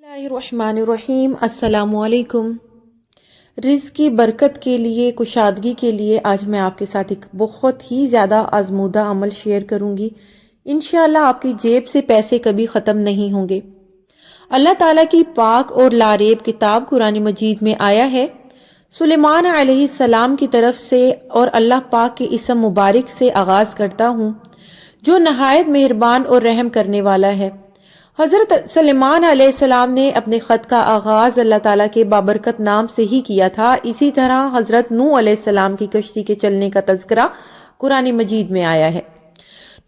बिस्मिल्लाहिर्रहमानिर्रहीम। अस्सलाम वालेकुम। रिज़्क़ की बरकत के लिए, कुशादगी के लिए आज मैं आपके साथ एक बहुत ही ज़्यादा आज़मूदा अमल शेयर करूँगी। इंशाअल्लाह आपकी जेब से पैसे कभी ख़त्म नहीं होंगे। अल्लाह ताला की पाक और लारेब किताब कुरान मजीद में आया है, सुलेमान अलैहिस्सलाम की तरफ से और अल्लाह पाक के इसम मुबारक से आगाज़ करता हूँ जो नहायत मेहरबान और रहम करने वाला है। हज़रत सुलेमान अलैहिस्सलाम ने अपने ख़त का आगाज़ अल्लाह ताला के बाबरकत नाम से ही किया था। इसी तरह हज़रत नूह अलैहिस्सलाम की कश्ती के चलने का तज़किरा कुरान मजीद में आया है।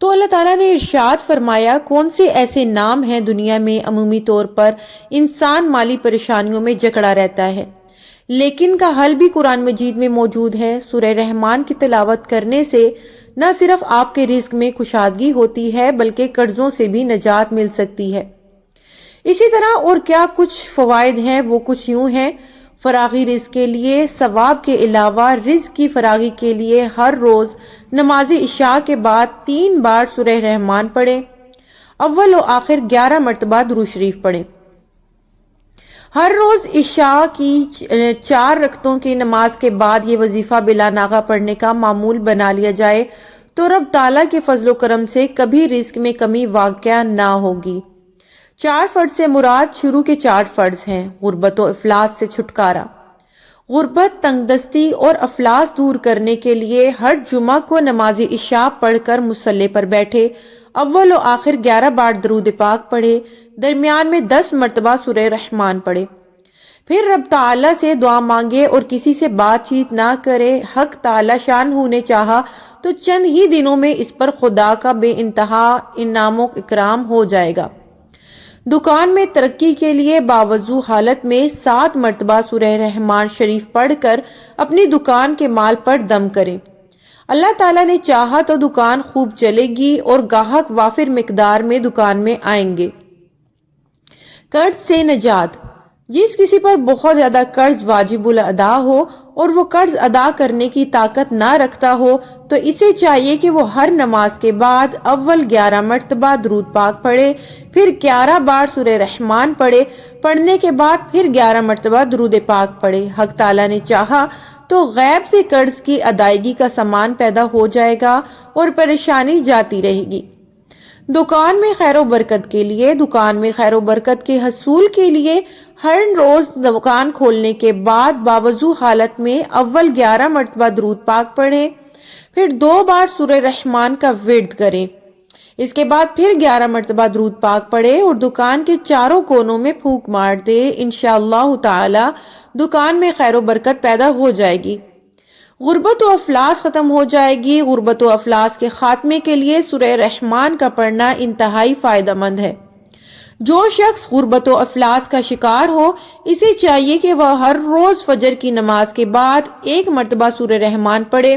तो अल्लाह ताला ने इरशाद फरमाया, कौन से ऐसे नाम हैं दुनिया में अमूमी तौर पर इंसान माली परेशानियों में जकड़ा रहता है, लेकिन का हल भी कुरान मजीद में मौजूद है। सूरह रहमान की तिलावत करने से न सिर्फ आपके रिज़्क़ में कुशादगी होती है बल्कि कर्जों से भी निजात मिल सकती है। इसी तरह और क्या कुछ फ़वाइद हैं, वो कुछ यूं हैं। फरागी रिज़्क़ के लिए सवाब के अलावा रिज़्क़ की फरागी के लिए हर रोज़ नमाज इशा के बाद 3 बार सूरह रहमान पढ़ें। अव्वल और आखिर 11 मरतबा दुरूद शरीफ पढ़ें। हर रोज़ इशा की 4 रकतों की नमाज के बाद ये वजीफ़ा बिला नागा पढ़ने का मामूल बना लिया जाए तो रब ताला के फजलो करम से कभी रिज़्क़ में कमी वाक़या ना होगी। 4 फ़र्ज से मुराद शुरू के 4 फ़र्ज हैं। गुर्बत और अफलास से छुटकारा। गुर्बत, तंगदस्ती और अफलास दूर करने के लिए हर जुमा को नमाज इशा पढ़कर मुसल्ले पर बैठे, अव्वल और आखिर 11 बार दरूद पाक पढ़े, दरमियान में 10 मरतबा सूरह रहमान पढ़े। फिर रब ताला से दुआ मांगे और किसी से बातचीत ना करे। हक ताला शान ने चाहा तो चंद ही दिनों में इस पर खुदा का बेइंतहा इनामो इकराम हो जाएगा। दुकान में तरक्की के लिए बावजू हालत में 7 मरतबा सूरह रहमान शरीफ पढ़कर अपनी दुकान के माल पर दम करें। अल्लाह ताला ने चाहा तो दुकान खूब चलेगी और गाहक वाफिर मिकदार में दुकान में आएंगे। कर्ज से निजात। जिस किसी पर बहुत ज्यादा कर्ज वाजिबुल अदा हो और वो कर्ज अदा करने की ताकत ना रखता हो तो इसे चाहिए कि वो हर नमाज के बाद अव्वल 11 मरतबा दरूद पाक पढ़े, फिर 11 बार सूरह रहमान पढ़े, पढ़ने के बाद फिर 11 मरतबा दरूद पाक पढ़े। हक ताला ने चाहा तो गैब से कर्ज की अदायगी का सामान पैदा हो जाएगा और परेशानी जाती रहेगी। दुकान में खैर बरकत के लिए। दुकान में खैर बरकत के हसूल के लिए हर रोज दुकान खोलने के बाद बावजू हालत में अव्वल 11 मरतबा दरूद पाक पढ़ें, फिर 2 बार सूरह रहमान का विर्द करें, इसके बाद फिर 11 मरतबा दरूद पाक पढ़े और दुकान के चारों कोनों में फूंक मार दे। इंशाअल्लाह ताला दुकान में खैर बरकत पैदा हो जाएगी। गुर्बत व अफलास खत्म हो जाएगी। गुर्बत व अफलास के खात्मे के लिए सूरह रहमान का पढ़ना इंतहाई फायदेमंद है। जो शख्स गुर्बत व अफलास का शिकार हो इसे चाहिए कि वह हर रोज फजर की नमाज के बाद 1 मरतबा सूरह रहमान पढ़े।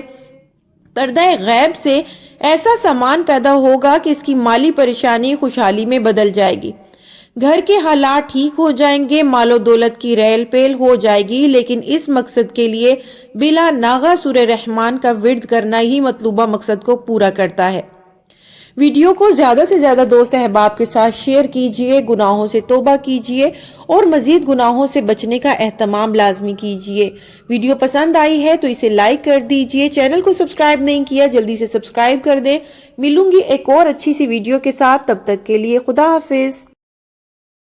पर्दा गैब से ऐसा सामान पैदा होगा कि इसकी माली परेशानी खुशहाली में बदल जाएगी। घर के हालात ठीक हो जाएंगे, मालो दौलत की रेल पेल हो जाएगी। लेकिन इस मकसद के लिए बिला नागा सूरह रहमान का विर्द करना ही मतलूबा मकसद को पूरा करता है। वीडियो को ज्यादा से ज्यादा दोस्त अहबाब के साथ शेयर कीजिए, गुनाहों से तौबा कीजिए और मजीद गुनाहों से बचने का एहतमाम लाजमी कीजिए। वीडियो पसंद आई है तो इसे लाइक कर दीजिए। चैनल को सब्सक्राइब नहीं किया जल्दी से सब्सक्राइब कर दें। मिलूंगी एक और अच्छी सी वीडियो के साथ, तब तक के लिए खुदा हाफिज।